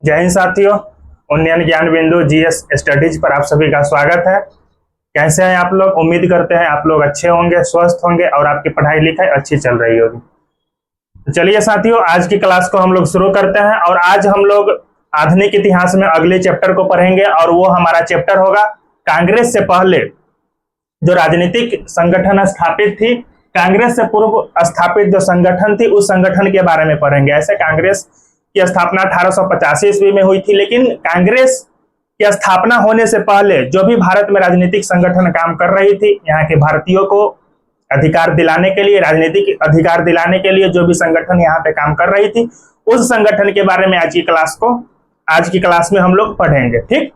जय हिंद साथियों, उन्नयन ज्ञान बिंदु जीएस स्टडीज पर आप सभी का स्वागत है। कैसे हैं आप लोग? उम्मीद करते हैं आप लोग अच्छे होंगे, स्वस्थ होंगे और आपकी पढ़ाई लिखाई अच्छी चल रही होगी। तो चलिए साथियों, आज की क्लास को हम लोग शुरू करते हैं और आज हम लोग आधुनिक इतिहास में अगले चैप्टर को पढ़ेंगे और वो हमारा चैप्टर होगा कांग्रेस से पहले जो राजनीतिक संगठन स्थापित थी, कांग्रेस से पूर्व स्थापित जो संगठन थी उस संगठन के बारे में पढ़ेंगे। ऐसे कांग्रेस की स्थापना 1885 ईस्वी में हुई थी, लेकिन कांग्रेस की स्थापना होने से पहले जो भी भारत में राजनीतिक संगठन काम कर रही थी, यहाँ के भारतीयों को अधिकार दिलाने के लिए, राजनीतिक अधिकार दिलाने के लिए जो भी संगठन यहाँ पे काम कर रही थी, उस संगठन के बारे में आज की क्लास में हम लोग पढ़ेंगे। ठीक,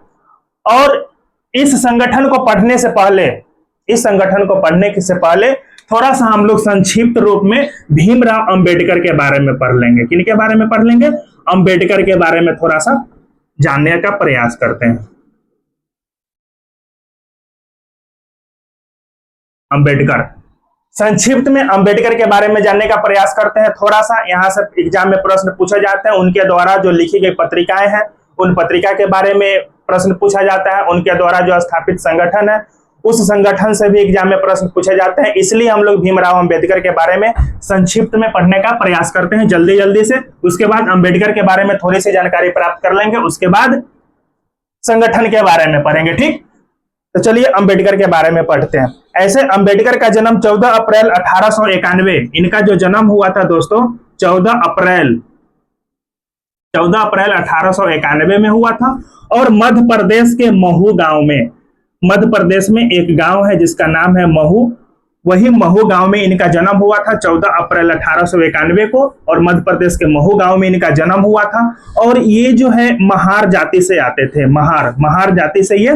और इस संगठन को पढ़ने से पहले थोड़ा सा हम लोग संक्षिप्त रूप में भीमराव अंबेडकर के बारे में पढ़ लेंगे। किनके बारे में पढ़ लेंगे? अंबेडकर के बारे में थोड़ा सा जानने का प्रयास करते हैं। अंबेडकर, संक्षिप्त में अंबेडकर के बारे में जानने का प्रयास करते हैं। थोड़ा सा यहाँ से एग्जाम में प्रश्न पूछे जाते हैं, उनके द्वारा जो लिखी गई पत्रिकाएं हैं उन पत्रिका के बारे में प्रश्न पूछा जाता है, उनके द्वारा जो स्थापित संगठन है उस संगठन से भी एग्जाम में प्रश्न पूछे जाते हैं। इसलिए हम लोग भीमराव अंबेडकर के बारे में संक्षिप्त में पढ़ने का प्रयास करते हैं जल्दी से। उसके बाद अंबेडकर के बारे में थोड़ी सी जानकारी प्राप्त कर लेंगे, उसके बाद संगठन के बारे में पढ़ेंगे। ठीक, तो चलिए अंबेडकर के बारे में पढ़ते हैं। ऐसे अंबेडकर का जन्म 14 अप्रैल 1891, इनका जो जन्म हुआ था दोस्तों 14 अप्रैल 1891 में हुआ था और मध्य प्रदेश के महू गांव में, मध्य प्रदेश में एक गांव है जिसका नाम है महू, वही महू गांव में इनका जन्म हुआ था 14 अप्रैल 1891 को, और मध्य प्रदेश के महू गांव में इनका जन्म हुआ था। और ये जो है महार जाति से आते थे, महार जाति से ये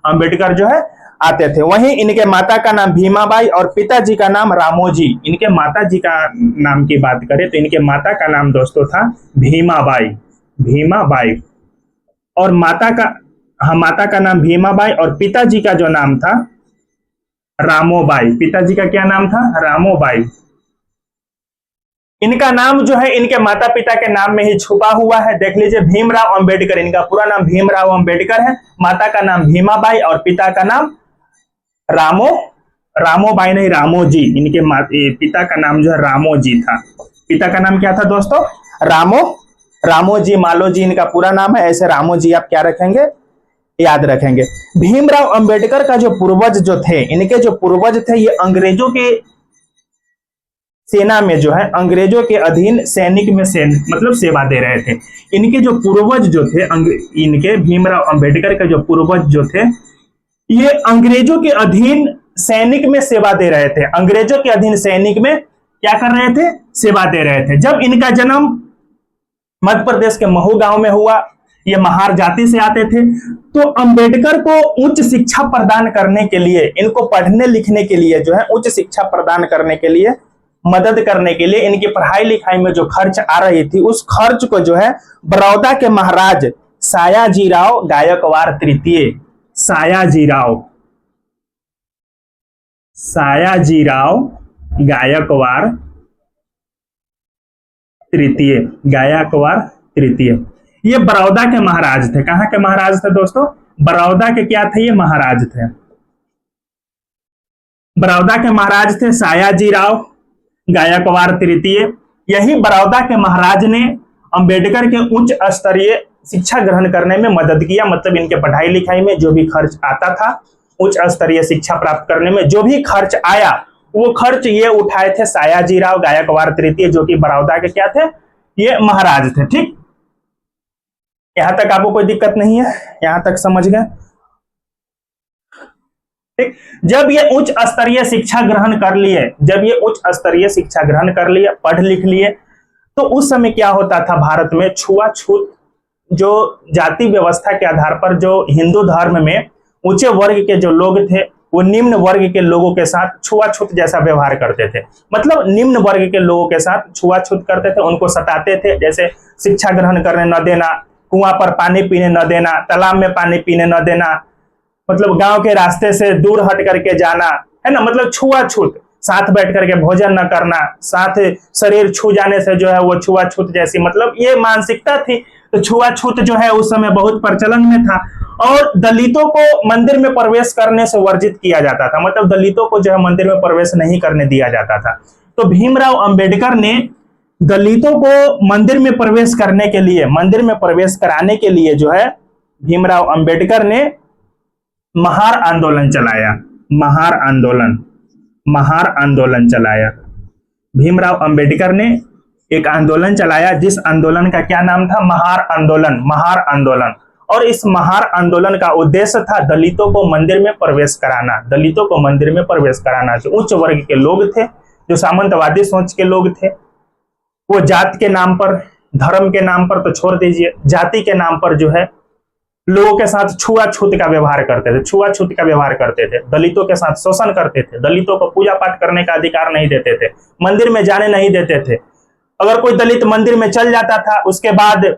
अंबेडकर जो है आते थे। वहीं इनके माता का नाम भीमाबाई और पिताजी का नाम रामोजी। इनके माता जी का नाम की बात करें तो इनके माता का नाम दोस्तों था भीमाबाई और माता का नाम भीमाबाई और पिताजी का जो नाम था रामोबाई। पिताजी का क्या नाम था? रामोबाई। इनका नाम जो है इनके माता पिता के नाम में ही छुपा हुआ है। देख लीजिए, भीमराव अंबेडकर, इनका पूरा नाम भीमराव अंबेडकर है, माता का नाम भीमाबाई और पिता का नाम रामोबाई नहीं, रामोजी। इनके पिता का नाम जो है रामोजी था। पिता का नाम क्या था दोस्तों? रामोजी मालोजी इनका पूरा नाम है। ऐसे रामोजी आप क्या रखेंगे? याद रखेंगे। भीमराव अंबेडकर का जो पूर्वज जो थे, इनके जो पूर्वज थे ये अंग्रेजों के सेना में जो है अंग्रेजों के अधीन सैनिक में मतलब सेवा दे रहे थे। इनके जो पूर्वज जो थे, इनके भीमराव अंबेडकर के जो पूर्वज जो थे ये अंग्रेजों के अधीन सैनिक में सेवा दे रहे थे। अंग्रेजों के अधीन सैनिक में क्या कर रहे थे? सेवा दे रहे थे। जब इनका जन्म मध्य प्रदेश के महू गांव में हुआ, ये महार जाति से आते थे, तो अंबेडकर को उच्च शिक्षा प्रदान करने के लिए, इनको पढ़ने लिखने के लिए जो है उच्च शिक्षा प्रदान करने के लिए, मदद करने के लिए, इनकी पढ़ाई लिखाई में जो खर्च आ रही थी उस खर्च को जो है बड़ौदा के महाराज सयाजीराव गायकवाड़ तृतीय, सयाजीराव गायकवाड़ तृतीय ये बड़ौदा के महाराज थे। कहां के महाराज थे दोस्तों? बड़ौदा के क्या थे? ये महाराज थे, बड़ौदा के महाराज थे सयाजीराव गायकवाड़ तृतीय। यही बड़ौदा के महाराज ने अंबेडकर के उच्च स्तरीय शिक्षा ग्रहण करने में मदद किया। मतलब इनके पढ़ाई लिखाई में जो भी खर्च आता था, उच्च स्तरीय शिक्षा प्राप्त करने में जो भी खर्च आया, वो खर्च ये उठाए थे सयाजीराव गायकवाड़ तृतीय, जो कि बड़ौदा के क्या थे? ये महाराज थे। ठीक, यहां तक आपको कोई दिक्कत नहीं है? यहां तक समझ गए? ठीक, जब ये उच्च स्तरीय शिक्षा ग्रहण कर लिए, पढ़ लिख लिए, तो उस समय क्या होता था भारत में? छुआछूत, जो जाति व्यवस्था के आधार पर जो हिंदू धर्म में ऊंचे वर्ग के जो लोग थे वो निम्न वर्ग के लोगों के साथ छुआछूत जैसा व्यवहार करते थे। मतलब निम्न वर्ग के लोगों के साथ छुआछूत करते थे, उनको सताते थे। जैसे शिक्षा ग्रहण करने न देना, कुआं पर पानी पीने न देना, तालाब में पानी पीने न देना, मतलब गांव के रास्ते से दूर हट करके जाना, है ना, मतलब छुआछूत। साथ बैठ करके भोजन न करना, साथ शरीर छू जाने से जो है वो छुआछूत जैसी, मतलब ये मानसिकता थी तो छुआछूत जो है उस समय बहुत प्रचलन में था और दलितों को मंदिर में प्रवेश करने से वर्जित किया जाता था, मतलब दलितों को जो है मंदिर में प्रवेश नहीं करने दिया जाता था। तो भीमराव अंबेडकर ने दलितों को मंदिर में प्रवेश करने के लिए, मंदिर में प्रवेश कराने के लिए जो है भीमराव अंबेडकर ने महार आंदोलन चलाया। महार आंदोलन चलाया। भीमराव अंबेडकर ने एक आंदोलन चलाया जिस आंदोलन का क्या नाम था? महार आंदोलन। और इस महार आंदोलन का उद्देश्य था दलितों को मंदिर में प्रवेश कराना, दलितों को मंदिर में प्रवेश कराना। जो उच्च वर्ग के लोग थे, जो सामंतवादी सोच के लोग थे, वो जात के नाम पर, धर्म के नाम पर तो छोड़ दीजिए, जाति के नाम पर जो है लोगों के साथ छुआछूत का व्यवहार करते थे, दलितों के साथ शोषण करते थे, दलितों को पूजा पाठ करने का अधिकार नहीं देते थे, मंदिर में जाने नहीं देते थे। अगर कोई दलित मंदिर में चल जाता था उसके बाद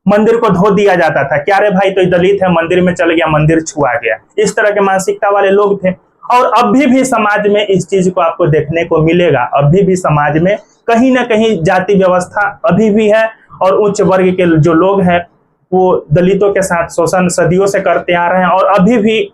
मंदिर को धो दिया जाता था, क्या रे भाई तो दलित है, मंदिर में चल गया, मंदिर छुआ गया। इस तरह के मानसिकता वाले लोग थे। और अभी भी समाज में इस चीज को आपको देखने को मिलेगा। अभी भी समाज में कहीं ना कहीं जाति व्यवस्था अभी भी है और उच्च वर्ग के जो लोग हैं वो दलितों के साथ शोषण सदियों से करते आ रहे हैं और अभी भी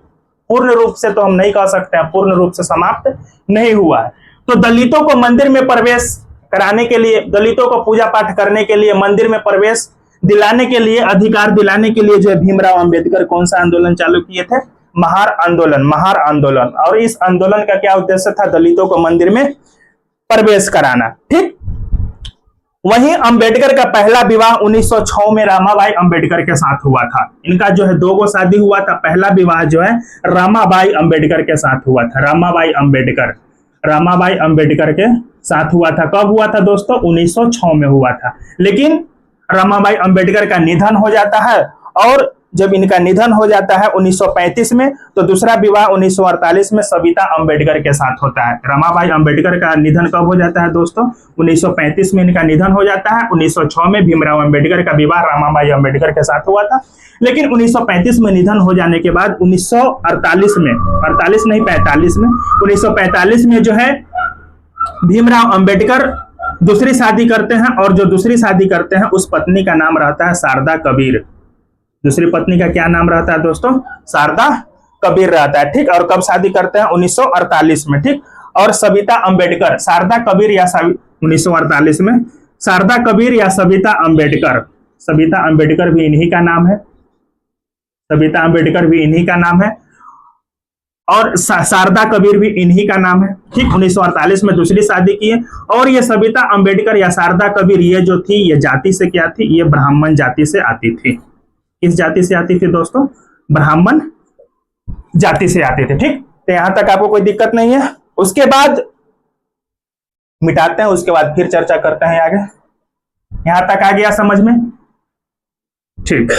पूर्ण रूप से तो हम नहीं कह सकते हैं, पूर्ण रूप से समाप्त नहीं हुआ है। तो दलितों को मंदिर में प्रवेश कराने के लिए, दलितों को पूजा पाठ करने के लिए, मंदिर में प्रवेश दिलाने के लिए, अधिकार दिलाने के लिए जो है भीमराव अंबेडकर कौन सा आंदोलन चालू किए थे? महार आंदोलन। और इस आंदोलन का क्या उद्देश्य था? दलितों को मंदिर में प्रवेश कराना। ठीक। वहीं अंबेडकर का पहला विवाह 1906 में रामाबाई अंबेडकर के साथ हुआ था। इनका जो है 2 गो शादी हुआ था। पहला विवाह जो है रामाबाई अंबेडकर के साथ हुआ था। रामाबाई अंबेडकर के साथ हुआ था। कब हुआ था दोस्तों? 1906 में हुआ था। लेकिन रामाबाई अंबेडकर का निधन हो जाता है और जब इनका निधन हो जाता है 1935 में, तो दूसरा विवाह 1948 में सविता अंबेडकर के साथ होता है। रामाबाई अंबेडकर का निधन कब हो जाता है दोस्तों? 1935 में इनका निधन हो जाता है। 1906 में भीमराव अंबेडकर का विवाह रामाबाई अंबेडकर के साथ हुआ था। लेकिन 1935 में निधन हो जाने के बाद 1948 में, 1945 में जो है भीमराव अंबेडकर दूसरी शादी करते हैं और जो दूसरी शादी करते हैं उस पत्नी का नाम रहता है शारदा कबीर। दूसरी पत्नी का क्या नाम रहता है दोस्तों? शारदा कबीर रहता है। ठीक। और कब शादी करते हैं? 1948 में। ठीक। और सविता अंबेडकर, शारदा कबीर या 1948 में शारदा कबीर या सविता अंबेडकर भी इन्हीं का नाम है। सविता अंबेडकर भी इन्हीं का नाम है और शारदा कबीर भी इन्हीं का नाम है। ठीक। 1948 में दूसरी शादी की है और ये सविता अंबेडकर या शारदा कबीर ये जो थी, ये जाति से क्या थी? ये ब्राह्मण जाति से आती थी। किस जाति से आती थी दोस्तों? ब्राह्मण जाति से आते थे। ठीक। तो यहां तक आपको कोई दिक्कत नहीं है। उसके बाद मिटाते हैं, उसके बाद फिर चर्चा करते हैं आगे। यहां तक आ गया समझ में? ठीक।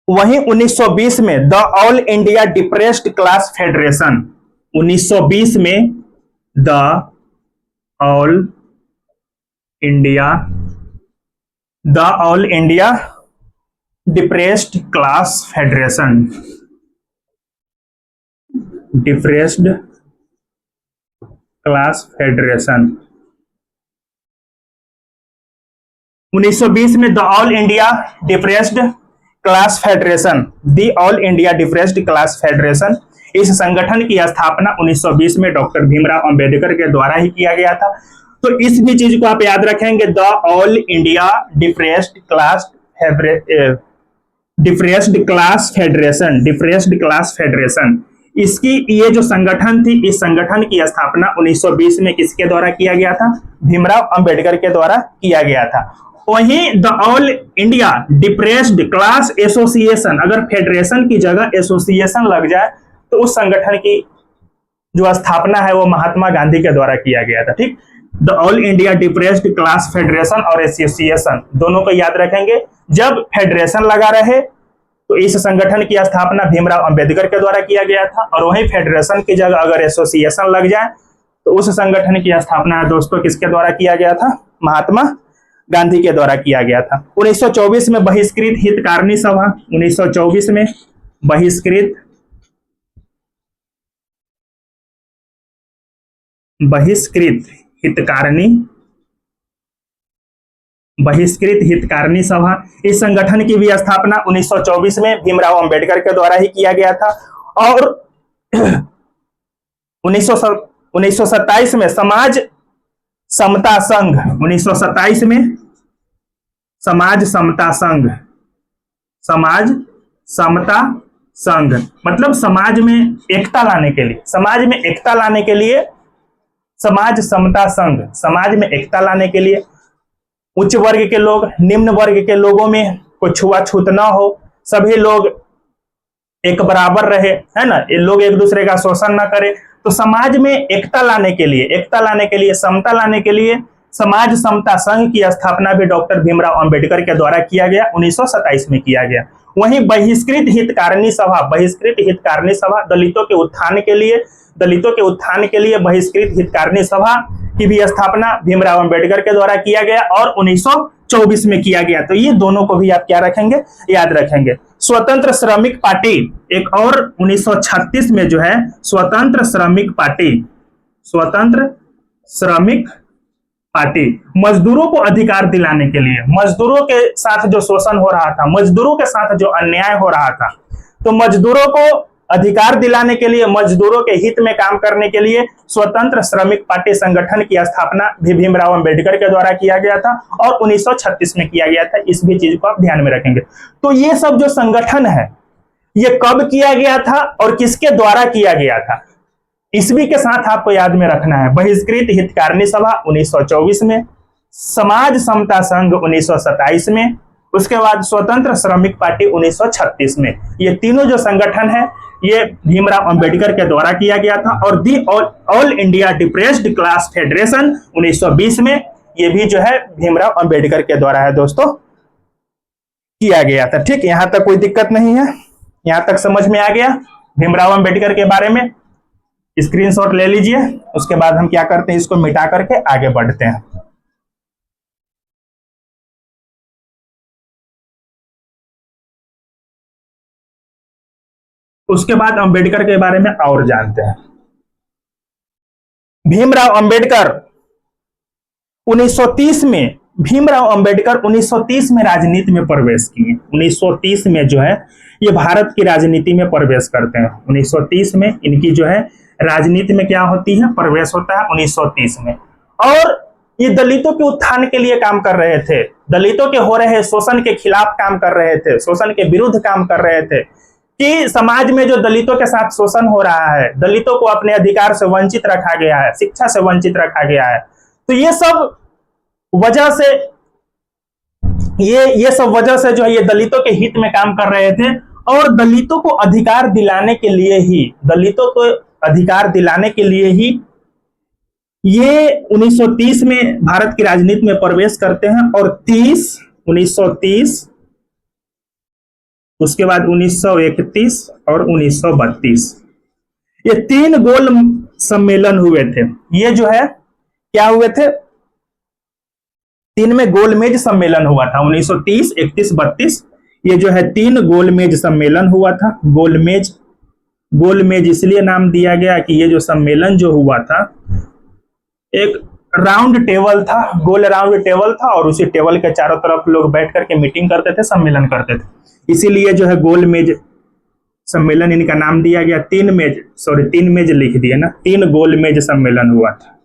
वहीं 1920 में the all India depressed class federation, 1920 में the all India depressed class federation, 1920 में the all India depressed class federation, इस संगठन की स्थापना 1920 में डॉक्टर भीमराव अंबेडकर के द्वारा ही किया गया था। तो इस भी चीज को आप याद रखेंगे, the all India depressed class federation, इसकी ये जो संगठन थी, इस संगठन की स्थापना 1920 में किसके द्वारा किया गया था? भीमराव अंबेडकर के द्वारा किया गया था। वहीं the all India depressed class association, अगर फेडरेशन की जगह एसोसिएशन लग जाए तो उस संगठन की जो स्थापना है वो महात्मा गांधी के द्वारा किया गया था। ठीक। The all India depressed class federation और एसोसिएशन दोनों को याद रखेंगे। जब फेडरेशन लगा रहे तो इस संगठन की स्थापना भीमराव अंबेडकर के द्वारा किया गया था। और वहीं फेडरेशन की जगह अगर एसोसिएशन लग जाए तो उस संगठन की स्थापना दोस्तों किसके द्वारा किया गया था? महात्मा गांधी के द्वारा किया गया था। 1924 में बहिष्कृत हितकारिणी सभा, 1924 में बहिष्कृत हितकारिणी सभा, इस संगठन की भी स्थापना 1924 में भीमराव अंबेडकर के द्वारा ही किया गया था। और 1927 में समाज समता संघ, 1927 में समाज समता संघ मतलब समाज में एकता लाने के लिए, समाज समता संघ, समाज में एकता लाने के लिए उच्च वर्ग के लोग निम्न वर्ग के लोगों में कोई छुआछूत ना हो, सभी लोग एक बराबर रहे, है ना, ये लोग एक दूसरे का शोषण ना करें। तो समाज में एकता लाने के लिए समता लाने के लिए समाज समता संघ की स्थापना भी डॉक्टर भीमराव अंबेडकर के द्वारा किया गया, 1927 में किया गया। वहीं बहिष्कृत हितकारिणी सभा दलितों के उत्थान के लिए बहिष्कृत हितकारिणी सभा की भी स्थापना भीमराव अंबेडकर के द्वारा किया गया और 1924 में किया गया। तो ये दोनों को भी आप क्या रखेंगे? याद रखेंगे। स्वतंत्र श्रमिक पार्टी एक और 1936 में जो है स्वतंत्र श्रमिक पार्टी मजदूरों को अधिकार दिलाने के लिए, मजदूरों के साथ जो शोषण हो रहा था, मजदूरों के साथ जो अन्याय हो रहा था, तो मजदूरों को अधिकार दिलाने के लिए, मजदूरों के हित में काम करने के लिए स्वतंत्र श्रमिक पार्टी संगठन की स्थापना भी भीमराव अंबेडकर के द्वारा किया गया था और 1936 में किया गया था। इस भी चीज को आप ध्यान में रखेंगे। तो ये सब जो संगठन है ये कब किया गया था और किसके द्वारा किया गया था, ईस्वी के साथ आपको याद में रखना है। बहिष्कृत हितकारिणी सभा 1924 में, समाज समता संघ 1927 में, उसके बाद स्वतंत्र श्रमिक पार्टी 1936 में। ये तीनों जो संगठन है ये भीमराव अंबेडकर के द्वारा किया गया था। और the all India depressed class federation 1920 में, ये भी जो है भीमराव अंबेडकर के द्वारा है दोस्तों किया गया था। ठीक, यहां तक कोई दिक्कत नहीं है, यहां तक समझ में आ गया भीमराव अंबेडकर के बारे में। स्क्रीनशॉट ले लीजिए, उसके बाद हम क्या करते हैं, इसको मिटा करके आगे बढ़ते हैं। उसके बाद अंबेडकर के बारे में और जानते हैं। भीमराव अंबेडकर 1930 में, भीमराव अंबेडकर 1930 में राजनीति में प्रवेश किए। 1930 में जो है ये भारत की राजनीति में प्रवेश करते हैं। 1930 में इनकी जो है राजनीति में क्या होती है, प्रवेश होता है 1930 में। और ये दलितों के उत्थान के लिए काम कर रहे थे, दलितों के हो रहे शोषण के खिलाफ काम कर रहे थे, शोषण के विरुद्ध काम कर रहे थे कि समाज में जो दलितों के साथ शोषण हो रहा है, दलितों को अपने अधिकार से वंचित रखा गया है, शिक्षा से वंचित रखा गया है, तो ये सब वजह से ये सब वजह से जो है ये दलितों के हित में काम कर रहे थे। और दलितों को अधिकार दिलाने के लिए ही, ये 1930 में भारत की राजनीति में प्रवेश करते हैं। और 1930 उसके बाद 1931 और 1932 ये 3 गोल सम्मेलन हुए थे। ये जो है क्या हुए थे, 3 में गोलमेज सम्मेलन हुआ था। 1930, 31, 32 ये जो है 3 गोलमेज सम्मेलन हुआ था। गोलमेज इसलिए नाम दिया गया कि ये जो सम्मेलन जो हुआ था एक राउंड टेबल था, गोल राउंड टेबल था और उसी टेबल के चारों तरफ लोग बैठ करके मीटिंग करते थे, सम्मेलन करते थे, इसीलिए जो है गोलमेज सम्मेलन इनका नाम दिया गया। 3 मेज लिख दिए ना, 3 गोलमेज सम्मेलन हुआ था।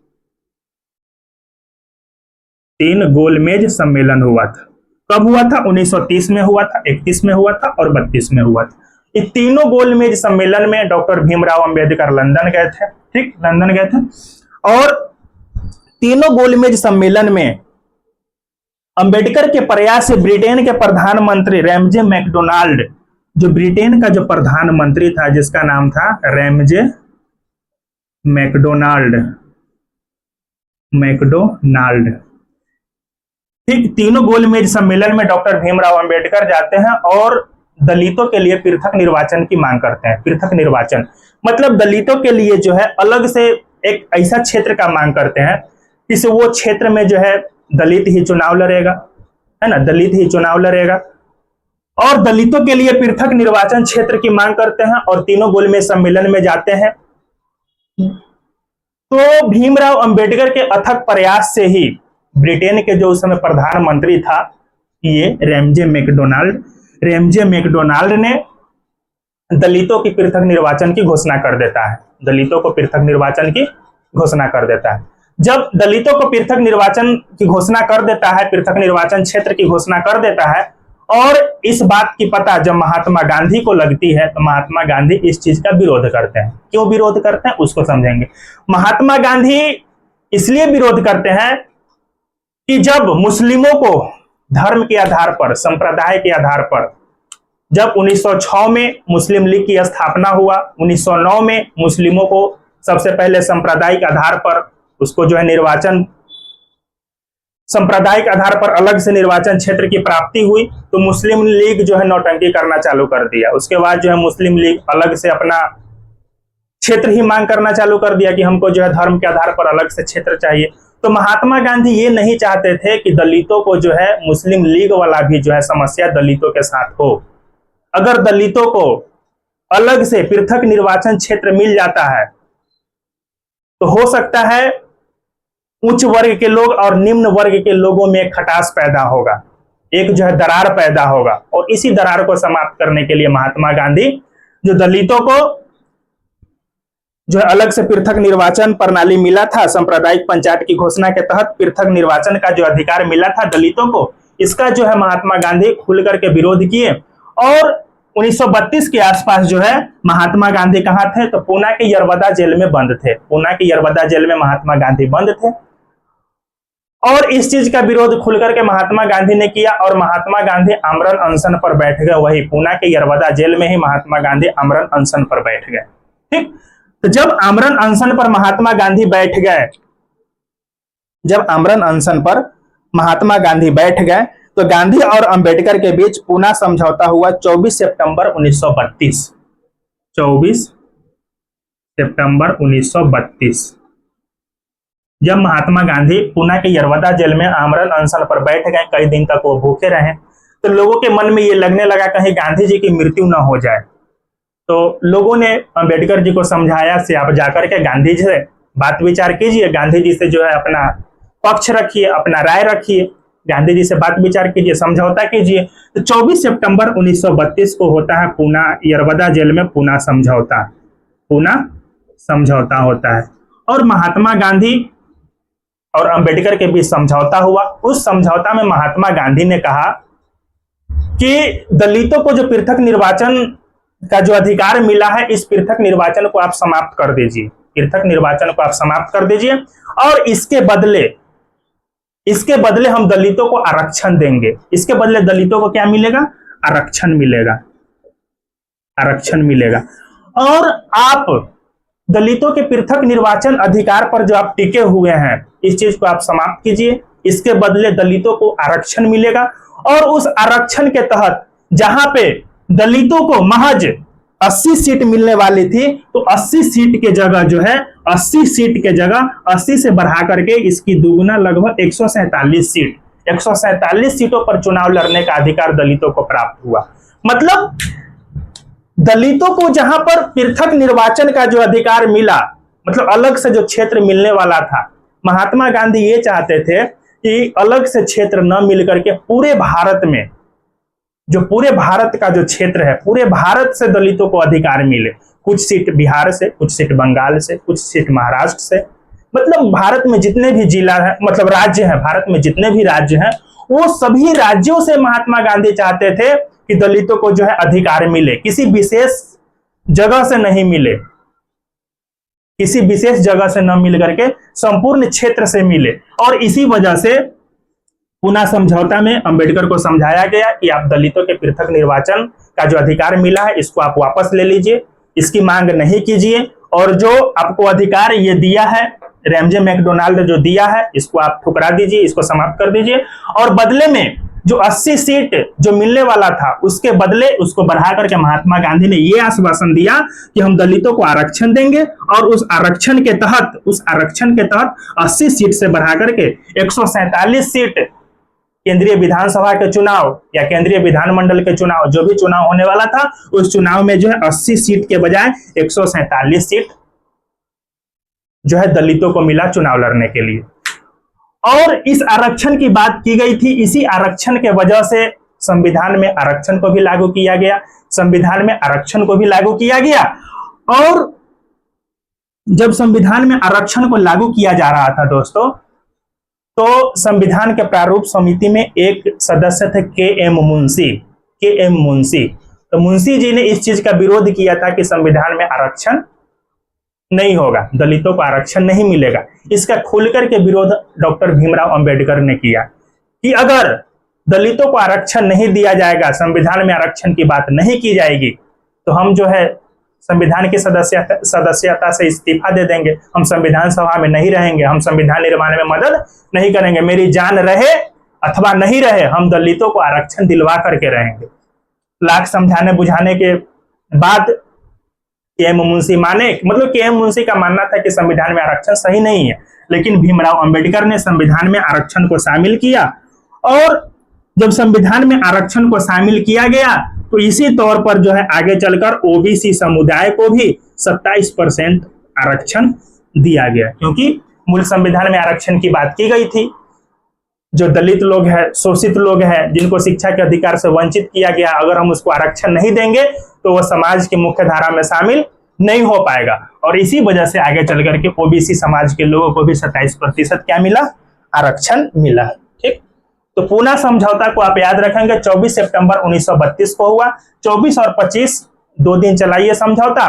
3 गोलमेज सम्मेलन हुआ था। कब हुआ था? 1930 में हुआ था, 31 में हुआ था और 32 में हुआ था। ये तीनों गोलमेज सम्मेलन में डॉक्टर भीमराव अंबेडकर लंदन गए थे। ठीक, लंदन गए थे। और तीनों गोलमेज सम्मेलन में अंबेडकर के प्रयास से ब्रिटेन के प्रधानमंत्री रैमजे मैकडोनाल्ड, जो ब्रिटेन का जो प्रधानमंत्री था जिसका नाम था रैमजे मैकडोनाल्ड, ठीक, तीनों गोलमेज सम्मेलन में डॉक्टर भीमराव अंबेडकर जाते हैं और दलितों के लिए पृथक निर्वाचन की मांग करते हैं। पृथक निर्वाचन मतलब दलितों के लिए जो है अलग से एक ऐसा क्षेत्र का मांग करते हैं कि वो क्षेत्र में जो है दलित ही चुनाव लड़ेगा, है ना, दलित ही चुनाव लड़ेगा। और दलितों के लिए पृथक निर्वाचन क्षेत्र की मांग करते हैं और तीनों गोलमेज सम्मेलन में जाते हैं। तो भीमराव अंबेडकर के अथक प्रयास से ही ब्रिटेन के जो उस समय प्रधानमंत्री था ये रैमजे मैकडोनाल्ड ने दलितों की पृथक निर्वाचन की घोषणा कर देता है। दलितों को पृथक निर्वाचन की घोषणा कर देता है। जब दलितों को पृथक निर्वाचन की घोषणा कर देता है, पृथक निर्वाचन क्षेत्र की घोषणा कर देता है, और इस बात की पता जब महात्मा गांधी को लगती है तो महात्मा गांधी इस चीज का विरोध करते हैं। क्यों विरोध करते हैं उसको समझेंगे। महात्मा गांधी इसलिए विरोध करते हैं कि जब मुस्लिमों को धर्म के आधार पर, संप्रदाय के आधार पर, जब 1906 में मुस्लिम लीग की स्थापना हुआ, 1909 में मुस्लिमों को सबसे पहले सांप्रदायिक आधार पर उसको जो है निर्वाचन, सांप्रदायिक आधार पर अलग से निर्वाचन क्षेत्र की प्राप्ति हुई, तो मुस्लिम लीग जो है नौटंकी करना चालू कर दिया। उसके बाद जो है मुस्लिम लीग अलग से अपना क्षेत्र ही मांग करना चालू कर दिया कि हमको जो है धर्म के आधार पर अलग से क्षेत्र चाहिए। तो महात्मा गांधी ये नहीं चाहते थे कि दलितों को जो है मुस्लिम लीग वाला भी जो है समस्या दलितों के साथ हो। अगर दलितों को अलग से पृथक निर्वाचन क्षेत्र मिल जाता है तो हो सकता है उच्च वर्ग के लोग और निम्न वर्ग के लोगों में एक खटास पैदा होगा, एक जो है दरार पैदा होगा। और इसी दरार को समाप्त करने के लिए महात्मा गांधी जो दलितों को जो है अलग से पृथक निर्वाचन प्रणाली मिला था, सांप्रदायिक पंचायत की घोषणा के तहत पृथक निर्वाचन का जो अधिकार मिला था दलितों को, इसका जो है महात्मा गांधी खुल करके विरोध किए। और 1932 के आसपास जो है महात्मा गांधी कहाँ थे, तो पूना के यरवदा जेल में बंद थे। पूना के यरवदा जेल में महात्मा गांधी बंद थे और इस चीज का विरोध खुल करके महात्मा गांधी ने किया और महात्मा गांधी आमरण अनशन पर बैठ गए। वही पूना के यरवदा जेल में ही महात्मा गांधी आमरण अनशन पर बैठ गए। ठीक, तो जब आमरण अनशन पर महात्मा गांधी बैठ गए, जब आमरण अनशन पर महात्मा गांधी बैठ गए तो गांधी और अंबेडकर के बीच पूना समझौता हुआ 24 सितंबर 1932। 24 सितंबर 1932 जब महात्मा गांधी पूना के यरवदा जेल में आमरण अनशन पर बैठ गए, कई दिन तक वो भूखे रहे, तो लोगों के मन में ये लगने लगा कहीं गांधी जी की मृत्यु न हो जाए। तो लोगों ने अंबेडकर जी को समझाया कि आप जाकर के गांधी जी से बात विचार कीजिए, गांधी जी से जो है अपना पक्ष रखिए, अपना राय रखिए, गांधी जी से बात विचार कीजिए, समझौता कीजिए। तो 24 सितंबर 1932 को होता है पूना यरवदा जेल में पूना समझौता। पूना समझौता होता है और महात्मा गांधी और अंबेडकर के बीच समझौता हुआ। उस समझौता में महात्मा गांधी ने कहा कि दलितों को जो पृथक निर्वाचन का जो अधिकार मिला है, इस पृथक निर्वाचन को आप समाप्त कर दीजिए, पृथक निर्वाचन को आप समाप्त कर दीजिए और इसके बदले हम दलितों को आरक्षण देंगे। इसके बदले दलितों को क्या मिलेगा? आरक्षण मिलेगा, आरक्षण मिलेगा। और आप दलितों के पृथक निर्वाचन अधिकार पर जो आप टिके हुए हैं, इस चीज को आप समाप्त कीजिए, इसके बदले दलितों को आरक्षण मिलेगा। और उस आरक्षण के तहत जहां पे दलितों को महज 80 सीट मिलने वाली थी, तो 80 सीट के जगह जो है 80 सीट के जगह 80 से बढ़ा करके इसकी दुगुना लगभग 147 सीट, 147 सीटों पर चुनाव लड़ने का अधिकार दलितों को प्राप्त हुआ। मतलब दलितों को जहां पर पृथक निर्वाचन का जो अधिकार मिला, मतलब अलग से जो क्षेत्र मिलने वाला था, महात्मा गांधी ये चाहते थे कि अलग से क्षेत्र न मिल करके पूरे भारत में, जो पूरे भारत का जो क्षेत्र है, पूरे भारत से दलितों को अधिकार मिले। कुछ सीट बिहार से, कुछ सीट बंगाल से, कुछ सीट महाराष्ट्र से, मतलब भारत में जितने भी जिला है, मतलब राज्य हैं, भारत में जितने भी राज्य हैं, वो सभी राज्यों से महात्मा गांधी चाहते थे कि दलितों को जो है अधिकार मिले, किसी विशेष जगह से नहीं मिले, किसी विशेष जगह से न मिल करके संपूर्ण क्षेत्र से मिले। और इसी वजह से पूना समझौता में अंबेडकर को समझाया गया कि आप दलितों के पृथक निर्वाचन का जो अधिकार मिला है इसको आप वापस ले लीजिए, इसकी मांग नहीं कीजिए, और जो आपको अधिकार ये दिया है रैमजे मैकडोनाल्ड जो दिया है, इसको आप ठुकरा दीजिए, इसको समाप्त कर दीजिए, और बदले में जो 80 सीट जो मिलने वाला था उसके बदले उसको बढ़ा करके महात्मा गांधी ने यह आश्वासन दिया कि हम दलितों को आरक्षण देंगे, और उस आरक्षण के तहत 80 सीट से बढ़ा करके 147 सीट केंद्रीय विधानसभा के चुनाव या केंद्रीय विधानमंडल के चुनाव, जो भी चुनाव होने वाला था उस चुनाव में जो है 80 सीट के बजाय 147 सीट जो है दलितों को मिला चुनाव लड़ने के लिए। और इस आरक्षण की बात की गई थी, इसी आरक्षण के वजह से संविधान में आरक्षण को भी लागू किया गया, और जब संविधान में आरक्षण को लागू किया जा रहा था दोस्तों, तो संविधान के प्रारूप समिति में एक सदस्य थे के एम मुंशी। तो मुंशी जी ने इस चीज का विरोध किया था कि संविधान में आरक्षण नहीं होगा, दलितों को आरक्षण नहीं मिलेगा। इसका खुलकर के विरोध डॉक्टर भीमराव अंबेडकर ने किया कि अगर दलितों को आरक्षण नहीं दिया जाएगा, संविधान में आरक्षण की बात नहीं की जाएगी, तो हम जो है संविधान की सदस्यता से इस्तीफा दे देंगे, हम संविधान सभा में नहीं रहेंगे, हम संविधान निर्माण में मदद नहीं करेंगे, मेरी जान रहे अथवा नहीं रहे हम दलितों को आरक्षण दिलवा करके रहेंगे। लाख समझाने बुझाने के बाद के एम मुंशी का मानना था कि संविधान में आरक्षण सही नहीं है, लेकिन भीमराव अंबेडकर ने संविधान में आरक्षण को शामिल किया, और जब संविधान में आरक्षण को शामिल किया गया तो इसी तौर पर जो है आगे चलकर ओबीसी समुदाय को भी 27% आरक्षण दिया गया, क्योंकि मूल संविधान में आरक्षण की बात की गई थी। जो दलित लोग हैं, शोषित लोग हैं, जिनको शिक्षा के अधिकार से वंचित किया गया, अगर हम उसको आरक्षण नहीं देंगे तो वह समाज की मुख्य धारा में शामिल नहीं हो पाएगा, और इसी वजह से आगे चल करके ओबीसी समाज के लोगों को भी 27% क्या मिला, आरक्षण मिला। ठीक, तो पूना समझौता को आप याद रखेंगे 24 सितंबर 1932 को हुआ। 24 और 25 2 दिन चला ये समझौता,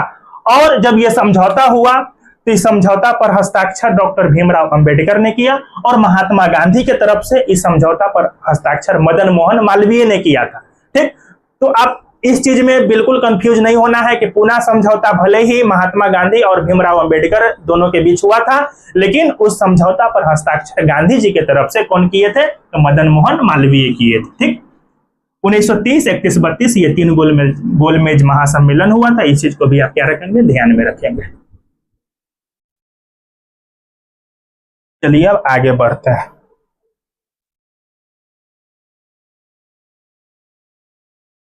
और जब ये समझौता हुआ तो इस समझौता पर हस्ताक्षर डॉक्टर भीमराव अंबेडकर ने किया, और महात्मा गांधी के तरफ से इस समझौता पर हस्ताक्षर मदन मोहन मालवीय ने किया था। ठीक, तो आप इस चीज में बिल्कुल कंफ्यूज नहीं होना है कि पूना समझौता भले ही महात्मा गांधी और भीमराव अंबेडकर दोनों के बीच हुआ था, लेकिन उस समझौता पर हस्ताक्षर गांधी जी के तरफ से कौन किए थे, तो मदन मोहन मालवीय किए थे। ठीक, 1930, 31, 32 ये 3 गोलमेज महासम्मेलन हुआ था। इस चीज को भी आप क्या रखेंगे, ध्यान में रखेंगे। चलिए अब आगे बढ़ते हैं।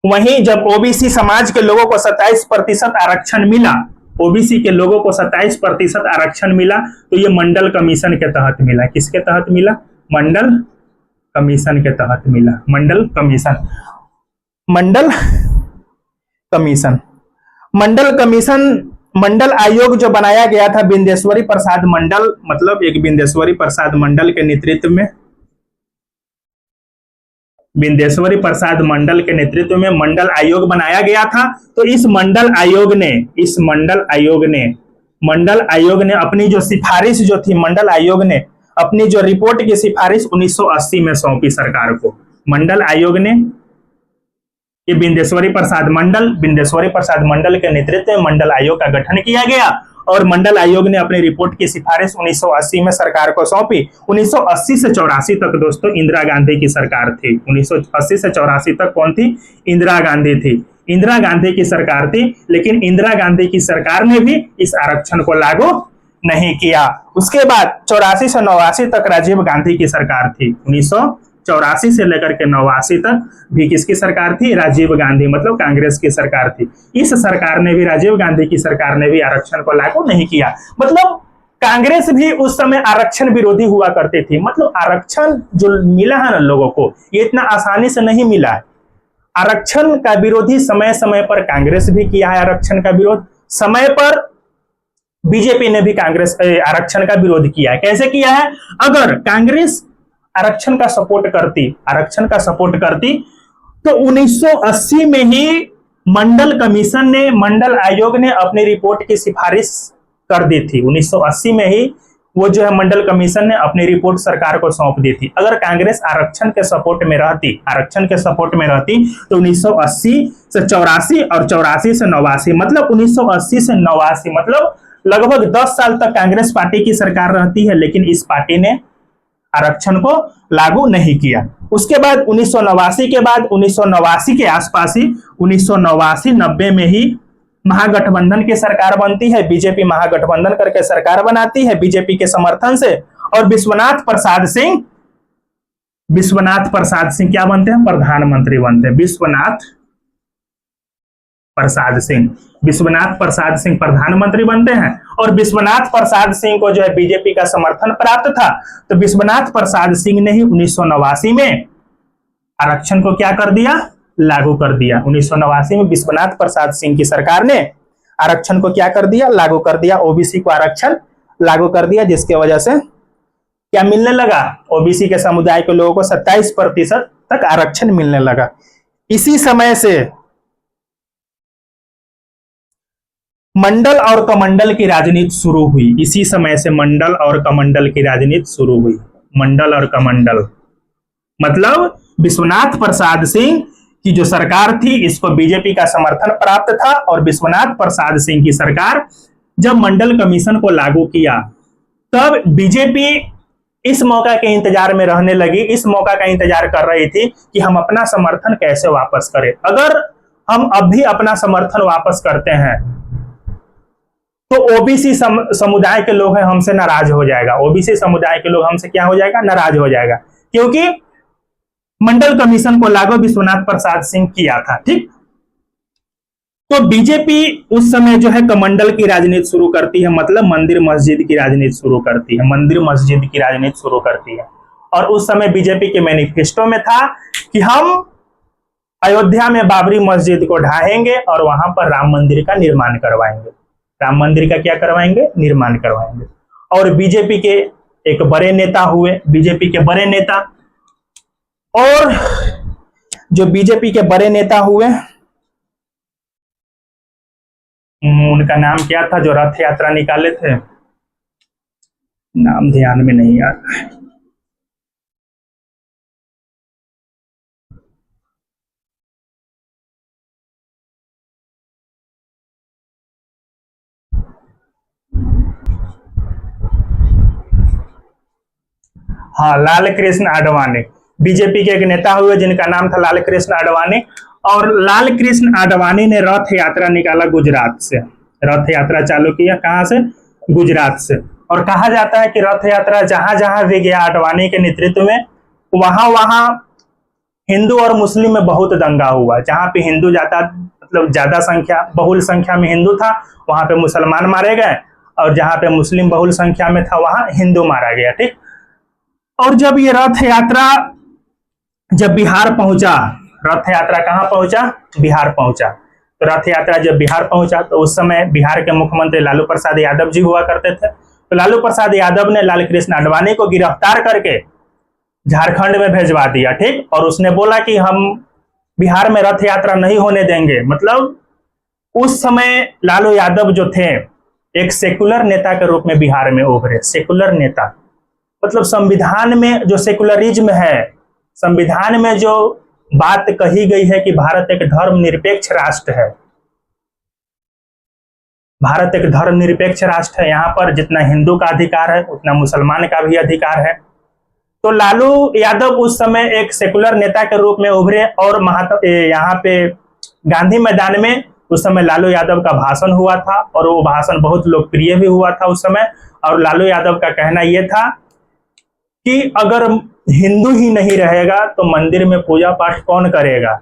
वहीं जब ओबीसी समाज के लोगों को 27% आरक्षण मिला, ओबीसी के लोगों को 27% आरक्षण मिला, तो ये मंडल कमीशन के तहत मिला। किसके तहत मिला, मंडल कमीशन के तहत मिला। मंडल आयोग जो बनाया गया था बिंदेश्वरी प्रसाद मंडल, मतलब एक बिंदेश्वरी प्रसाद मंडल के नेतृत्व में मंडल आयोग बनाया गया था। तो इस मंडल आयोग ने अपनी जो सिफारिश जो थी, मंडल आयोग ने अपनी जो रिपोर्ट की सिफारिश 1980 में सौंपी सरकार को। मंडल आयोग ने ये बिंदेश्वरी प्रसाद मंडल के नेतृत्व में मंडल आयोग का गठन किया गया, और मंडल आयोग ने अपनी रिपोर्ट की सिफारिश 1980 में सरकार को सौंपी। 1980 से 84 तक दोस्तों इंदिरा गांधी की सरकार थी। 1980 से 84 तक कौन थी, इंदिरा गांधी की सरकार थी, लेकिन इंदिरा गांधी की सरकार ने भी इस आरक्षण को लागू नहीं किया। उसके बाद 84 से 89 तक राजीव गांधी की सरकार थी। 1984 से लेकर के 89 तक भी किसकी सरकार थी, राजीव गांधी, मतलब कांग्रेस की सरकार थी। इस सरकार ने भी, राजीव गांधी की सरकार ने भी आरक्षण को लागू नहीं किया। मतलब कांग्रेस भी उस समय आरक्षण विरोधी हुआ करती थी। मतलब आरक्षण जो मिला है ना लोगों को, ये इतना आसानी से नहीं मिला है। आरक्षण का विरोधी समय समय पर कांग्रेस भी किया है, आरक्षण का विरोध समय पर बीजेपी ने भी आरक्षण का विरोध किया है। कैसे किया है, अगर कांग्रेस आरक्षण का सपोर्ट करती तो 1980 में ही मंडल आयोग ने अपनी रिपोर्ट की सिफारिश कर दी थी। 1980 में ही वो जो है मंडल कमीशन ने अपनी रिपोर्ट सरकार को सौंप दी थी। अगर कांग्रेस आरक्षण के सपोर्ट में रहती तो 1980 से 84 और 84 से 89, मतलब 1980 से 89, मतलब लगभग 10 साल तक कांग्रेस पार्टी की सरकार रहती है, लेकिन इस पार्टी ने आरक्षण को लागू नहीं किया। उसके बाद 1989 के बाद 1989 के आसपास ही 1989-90 में ही महागठबंधन की सरकार बनती है। बीजेपी महागठबंधन करके सरकार बनाती है बीजेपी के समर्थन से, और विश्वनाथ प्रसाद सिंह क्या बनते हैं? प्रधानमंत्री बनते हैं। विश्वनाथ प्रसाद सिंह प्रधानमंत्री बनते हैं। और विश्वनाथ प्रसाद सिंह को जो है बीजेपी का समर्थन प्राप्त था, तो विश्वनाथ प्रसाद सिंह ने ही 1989 में आरक्षण को क्या कर दिया? लागू कर दिया। 1989 में विश्वनाथ प्रसाद सिंह की सरकार ने आरक्षण को क्या कर दिया? लागू कर दिया। ओबीसी को आरक्षण लागू कर दिया, जिसके वजह से क्या मिलने लगा? ओबीसी के समुदाय के लोगों को 27% तक आरक्षण मिलने लगा। इसी समय से मंडल और कमंडल की राजनीति शुरू हुई। इसी समय से मंडल और कमंडल की राजनीति शुरू हुई। मंडल और कमंडल मतलब विश्वनाथ प्रसाद सिंह की जो सरकार थी, इसको बीजेपी का समर्थन प्राप्त था, और विश्वनाथ प्रसाद सिंह की सरकार जब मंडल कमीशन को लागू किया, तब बीजेपी इस मौका के इंतजार में रहने लगी। इस मौका का इंतजार कर रही थी कि हम अपना समर्थन कैसे वापस करें। अगर हम अब भी अपना समर्थन वापस करते हैं तो ओबीसी समुदाय के लोग हैं हमसे नाराज हो जाएगा। ओबीसी समुदाय के लोग हमसे क्या हो जाएगा? नाराज हो जाएगा, क्योंकि मंडल कमीशन को लागू विश्वनाथ प्रसाद सिंह किया था। ठीक, तो बीजेपी उस समय जो है कमंडल की राजनीति शुरू करती है, मतलब मंदिर मस्जिद की राजनीति शुरू करती है। मंदिर मस्जिद की राजनीति शुरू करती है। और उस समय बीजेपी के मैनिफेस्टो में था कि हम अयोध्या में बाबरी मस्जिद को ढाहेंगे और वहां पर राम मंदिर का निर्माण करवाएंगे। राम मंदिर का क्या करवाएंगे? निर्माण करवाएंगे। और बीजेपी के एक बड़े नेता हुए, बीजेपी के बड़े नेता, और जो बीजेपी के बड़े नेता हुए उनका नाम क्या था जो रथ यात्रा निकाले थे? नाम ध्यान में नहीं आ रहा है। हाँ, लाल कृष्ण आडवाणी बीजेपी के एक नेता हुए जिनका नाम था लाल कृष्ण आडवाणी। और लाल कृष्ण आडवाणी ने रथ यात्रा निकाला गुजरात से। रथ यात्रा चालू किया कहां से? गुजरात से। और कहा जाता है कि रथ यात्रा जहां जहां भी गया आडवाणी के नेतृत्व में, वहां वहां हिंदू और मुस्लिम में बहुत दंगा हुआ। जहां पे हिंदू जाता, मतलब ज्यादा संख्या, बहुल संख्या में हिंदू था, वहां पे मुसलमान मारे गए, और जहां पे मुस्लिम बहुल संख्या में था वहां हिंदू मारा गया। ठीक, और जब ये रथ यात्रा जब बिहार पहुंचा, रथ यात्रा कहां पहुंचा? बिहार पहुंचा। तो रथ यात्रा जब बिहार पहुंचा तो उस समय बिहार के मुख्यमंत्री लालू प्रसाद यादव जी हुआ करते थे। तो लालू प्रसाद यादव ने लाल कृष्ण आडवाणी को गिरफ्तार करके झारखंड में भेजवा दिया। ठीक, और उसने बोला कि हम बिहार में रथ यात्रा नहीं होने देंगे। मतलब उस समय लालू यादव जो थे एक सेकुलर नेता के रूप में बिहार में उभरे। सेकुलर नेता मतलब संविधान में जो सेकुलरिज्म है, संविधान में जो बात कही गई है कि भारत एक धर्मनिरपेक्ष राष्ट्र है, भारत एक धर्मनिरपेक्ष राष्ट्र है, यहाँ पर जितना हिंदू का अधिकार है उतना मुसलमान का भी अधिकार है। तो लालू यादव उस समय एक सेकुलर नेता के रूप में उभरे। और यहाँ पे गांधी मैदान में उस समय लालू यादव का भाषण हुआ था, और वो भाषण बहुत लोकप्रिय भी हुआ था उस समय। और लालू यादव का कहना यह था कि अगर हिंदू ही नहीं रहेगा तो मंदिर में पूजा पाठ कौन करेगा,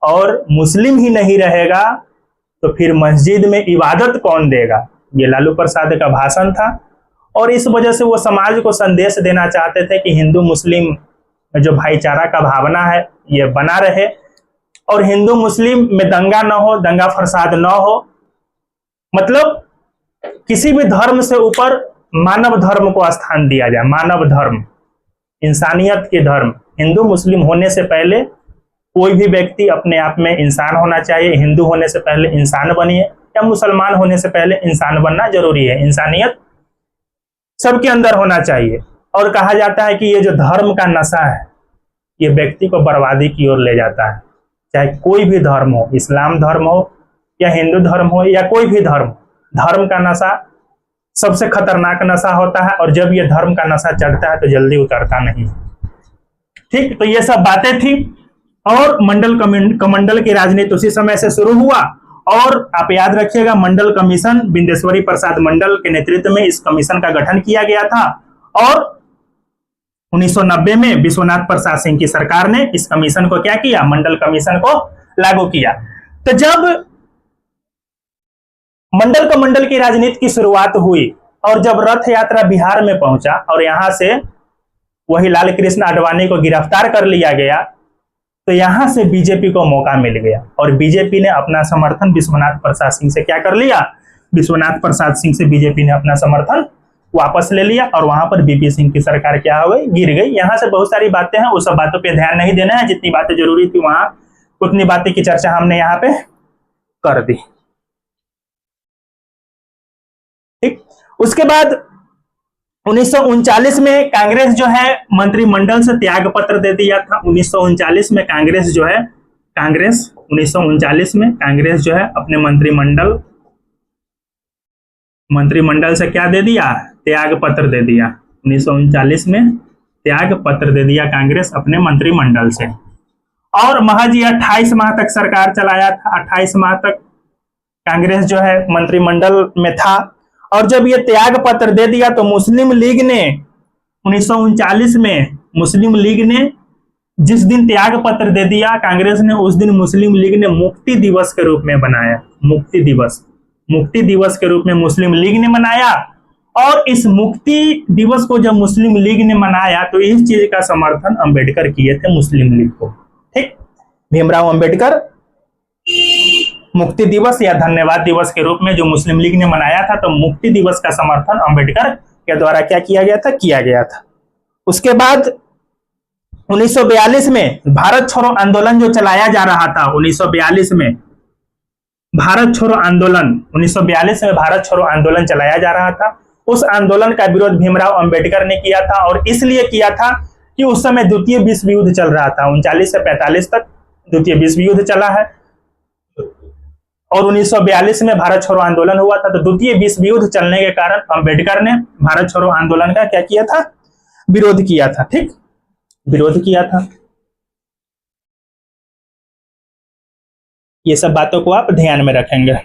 और मुस्लिम ही नहीं रहेगा तो फिर मस्जिद में इबादत कौन देगा। ये लालू प्रसाद का भाषण था। और इस वजह से वो समाज को संदेश देना चाहते थे कि हिंदू मुस्लिम में जो भाईचारा का भावना है ये बना रहे, और हिंदू मुस्लिम में दंगा न हो, दंगा फसाद न हो। मतलब किसी भी धर्म से ऊपर मानव धर्म को स्थान दिया जाए। मानव धर्म, इंसानियत के धर्म। हिंदू मुस्लिम होने से पहले कोई भी व्यक्ति अपने आप में इंसान होना चाहिए। हिंदू होने से पहले इंसान बनिए, या मुसलमान होने से पहले इंसान बनना जरूरी है। इंसानियत सबके अंदर होना चाहिए। और कहा जाता है कि ये जो धर्म का नशा है ये व्यक्ति को बर्बादी की ओर ले जाता है। चाहे कोई भी धर्म हो, इस्लाम धर्म हो या हिंदू धर्म हो या कोई भी धर्म, धर्म का नशा सबसे खतरनाक नशा होता है। और जब ये धर्म का नशा चढ़ता है तो जल्दी उतरता नहीं। ठीक, तो ये सब बातें थी। और मंडल कमंडल की राजनीति उसी समय से शुरू हुआ। और आप याद रखिएगा, मंडल कमीशन बिंदेश्वरी प्रसाद मंडल के नेतृत्व में इस कमीशन का गठन किया गया था। और 1990 में विश्वनाथ प्रसाद सिंह की सरकार ने इस कमीशन को क्या किया, मंडल कमीशन को लागू किया। तो जब मंडल कमंडल की राजनीति की शुरुआत हुई और जब रथ यात्रा बिहार में पहुंचा और यहां से वही लाल कृष्ण आडवाणी को गिरफ्तार कर लिया गया, तो यहां से बीजेपी को मौका मिल गया और बीजेपी ने अपना समर्थन विश्वनाथ प्रसाद सिंह से क्या कर लिया, विश्वनाथ प्रसाद सिंह से बीजेपी ने अपना समर्थन वापस ले लिया और वहां पर बीपी सिंह की सरकार क्या हो गई, गिर गई। यहां से बहुत सारी बातें हैं, उस सब बातों पे ध्यान नहीं देना है, जितनी बातें जरूरी थी वहां उतनी बातें की चर्चा हमने यहाँ पे कर दी। ठीक, उसके बाद 1939 में कांग्रेस जो है मंत्रिमंडल से त्याग पत्र दे दिया था। 1939 में कांग्रेस जो है, 1939 में कांग्रेस जो है अपने मंत्रिमंडल से क्या दे दिया, त्याग पत्र दे दिया। 1939 में त्याग पत्र दे दिया कांग्रेस अपने मंत्रिमंडल से। और महज 28 माह तक सरकार चलाया था। 28 माह तक कांग्रेस जो है मंत्रिमंडल में था। और जब ये त्याग पत्र दे दिया तो मुस्लिम लीग ने 1939 में, मुस्लिम लीग ने जिस दिन त्याग पत्र दे दिया कांग्रेस ने, उस दिन मुस्लिम लीग ने मुक्ति दिवस के रूप में बनाया। मुक्ति दिवस के रूप में मुस्लिम लीग ने मनाया। और इस मुक्ति दिवस को जब मुस्लिम लीग ने मनाया तो इस चीज का समर्थन अंबेडकर किए थे मुस्लिम लीग को। ठीक, भीमराव अंबेडकर मुक्ति दिवस या धन्यवाद दिवस के रूप में जो मुस्लिम लीग ने मनाया था, तो मुक्ति दिवस का समर्थन अंबेडकर के द्वारा क्या किया गया था। उसके बाद 1942 में भारत छोड़ो आंदोलन जो चलाया जा रहा था, 1942 में भारत छोड़ो आंदोलन चलाया जा रहा था। उस आंदोलन का विरोध भीमराव अंबेडकर ने किया था और इसलिए किया था कि उस समय द्वितीय विश्व युद्ध चल रहा था। 39 से 45 तक द्वितीय विश्व युद्ध चला है और 1942 में भारत छोड़ो आंदोलन हुआ था। तो द्वितीय विश्व युद्ध चलने के कारण अंबेडकर ने भारत छोड़ो आंदोलन का क्या किया था, विरोध किया था। ठीक, विरोध किया था। ये सब बातों को आप ध्यान में रखेंगे।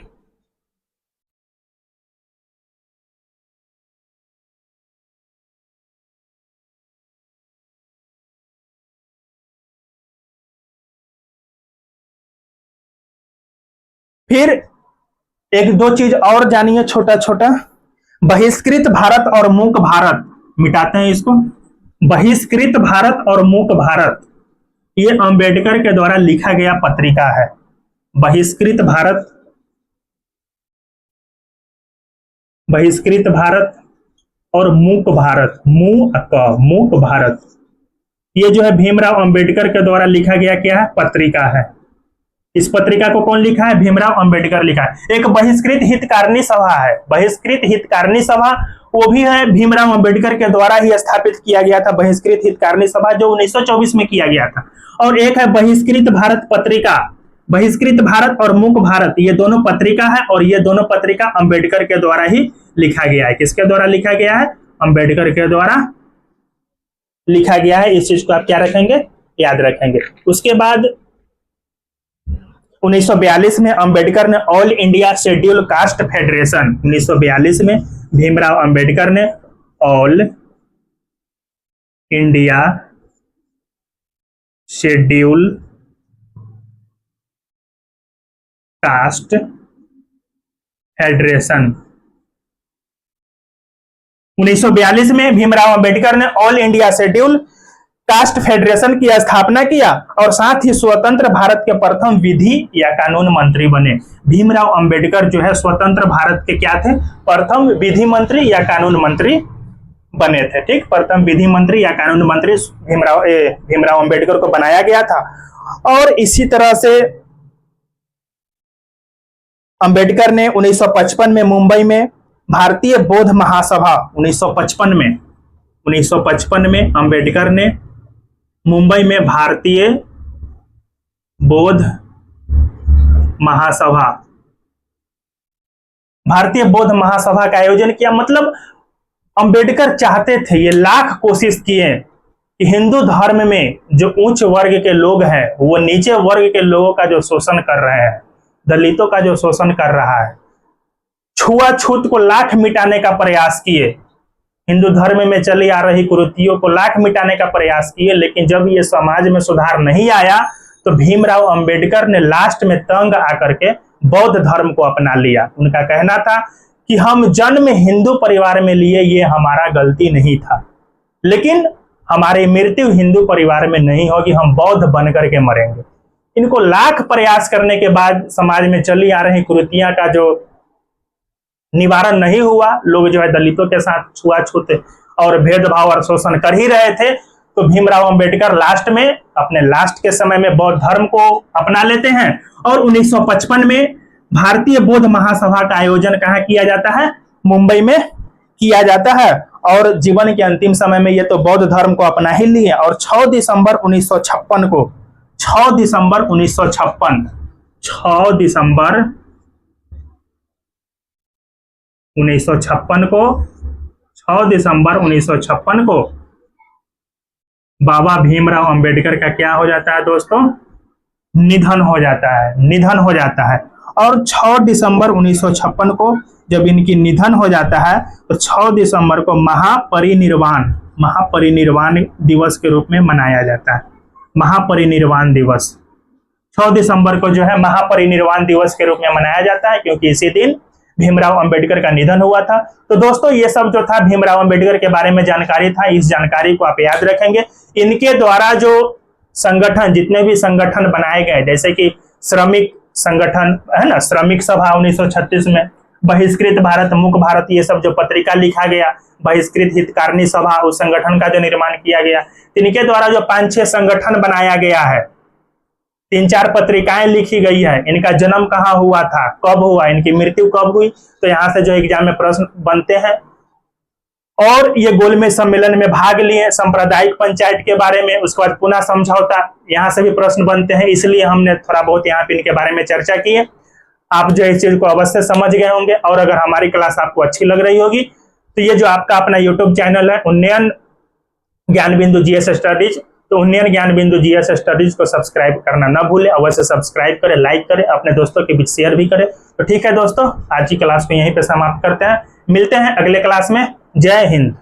फिर एक दो चीज और जानिए छोटा छोटा। बहिष्कृत भारत और मूक भारत, मिटाते हैं इसको। बहिष्कृत भारत और मूक भारत, ये अंबेडकर के द्वारा लिखा गया पत्रिका है। बहिष्कृत भारत और मूक भारत, मूक भारत, ये जो है भीमराव अंबेडकर के द्वारा लिखा गया क्या है, पत्रिका है। इस पत्रिका को कौन लिखा है, भीमराव अंबेडकर लिखा है। एक बहिष्कृत हितकारिणी सभा है, बहिष्कृत हितकारिणी सभा, वो भी है भीमराव अंबेडकर के द्वारा ही स्थापित किया गया था। बहिष्कृत हितकारिणी सभा जो 1924 में किया गया था। और एक है बहिष्कृत भारत पत्रिका। बहिष्कृत भारत और मूक भारत, ये दोनों पत्रिका है और ये दोनों पत्रिका अंबेडकर के द्वारा ही लिखा गया है। किसके द्वारा लिखा गया है, अंबेडकर के द्वारा लिखा गया है। इस चीज को आप क्या रखेंगे, याद रखेंगे। उसके बाद 1942 में अंबेडकर ने all India schedule caste federation, 1942 में भीमराव अंबेडकर ने all India schedule caste federation, 1942 में भीमराव अंबेडकर ने all India schedule caste federation की स्थापना किया और साथ ही स्वतंत्र भारत के प्रथम विधि या कानून मंत्री बने। भीमराव अंबेडकर जो है स्वतंत्र भारत के क्या थे, प्रथम विधि मंत्री या कानून मंत्री बने थे। ठीक, प्रथम विधि मंत्री या कानून मंत्री भीमराव अंबेडकर को बनाया गया था। और इसी तरह से अंबेडकर ने 1955 में मुंबई में भारतीय बौद्ध महासभा, 1955 में अंबेडकर ने मुंबई में भारतीय बौद्ध महासभा का आयोजन किया। मतलब अंबेडकर चाहते थे, ये लाख कोशिश किए कि हिंदू धर्म में जो उच्च वर्ग के लोग हैं वो नीचे वर्ग के लोगों का जो शोषण कर रहे हैं, दलितों का जो शोषण कर रहा है, छुआछूत को लाख मिटाने का प्रयास किए, हिंदू धर्म में चली आ रही कुरीतियों को लाख मिटाने का प्रयास किए, लेकिन जब ये समाज में सुधार नहीं आया तो भीमराव अंबेडकर ने लास्ट में तंग आकर के बौद्ध धर्म को अपना लिया। उनका कहना था कि हम जन्म हिंदू परिवार में लिए, ये हमारा गलती नहीं था, लेकिन हमारी मृत्यु हिंदू परिवार में नहीं होगी, हम बौद्ध बनकर के मरेंगे। इनको लाख प्रयास करने के बाद समाज में चली आ रही कुरीतियां का जो निवारण नहीं हुआ, लोग जो है दलितों के साथ छुआछूत और भेदभाव और शोषण कर ही रहे थे, तो भीमराव अंबेडकर लास्ट में अपने लास्ट के समय में बौद्ध धर्म को अपना लेते हैं और 1955 में भारतीय बौद्ध महासभा का आयोजन कहाँ किया जाता है? मुंबई में किया जाता है। और जीवन के अंतिम समय में ये तो बौद्ध धर्म को अपना ही लिए और 6 दिसंबर 1956 को 6 दिसंबर 1956 को बाबा भीमराव अंबेडकर का क्या हो जाता है दोस्तों? निधन हो जाता है। और 6 दिसंबर 1956 को जब इनकी निधन हो जाता है तो 6 दिसंबर को महापरिनिर्वाण दिवस के रूप में मनाया जाता है। महापरिनिर्वाण दिवस 6 दिसंबर को जो है महापरिनिर्वाण दिवस के रूप में मनाया जाता है, क्योंकि इसी दिन भीमराव अंबेडकर का निधन हुआ था। तो दोस्तों ये सब जो था भीमराव अंबेडकर के बारे में जानकारी था, इस जानकारी को आप याद रखेंगे। इनके द्वारा जो संगठन, जितने भी संगठन बनाए गए, जैसे कि श्रमिक संगठन है ना, श्रमिक सभा 1936 में, बहिष्कृत भारत, मुक्त भारत, ये सब जो पत्रिका लिखा गया, बहिष्कृत हितकारिणी सभा, उस संगठन का जो निर्माण किया गया, इनके द्वारा जो 5-6 संगठन बनाया गया है, 3-4 पत्रिकाएं लिखी गई है, इनका जन्म कहाँ हुआ था, कब हुआ, इनकी मृत्यु कब हुई, तो यहाँ से जो एग्जाम में प्रश्न बनते हैं। और ये गोलमेज सम्मेलन में भाग लिए, सांप्रदायिक पंचायत के बारे में, उसके बाद पुनः समझौता, यहाँ से भी प्रश्न बनते हैं, इसलिए हमने थोड़ा बहुत यहाँ पे इनके बारे में चर्चा की है। आप जो इस चीज को अवश्य समझ गए होंगे। और अगर हमारी क्लास आपको अच्छी लग रही होगी तो ये जो आपका अपना यूट्यूब चैनल है उन्नयन ज्ञान बिंदु जीएस स्टडीज, तो उन्नयन ज्ञान बिंदु जीएस स्टडीज को सब्सक्राइब करना ना भूले, अवश्य सब्सक्राइब करें, लाइक करें, अपने दोस्तों के बीच शेयर भी करें। तो ठीक है दोस्तों, आज की क्लास को यहीं पे समाप्त करते हैं, मिलते हैं अगले क्लास में। जय हिंद।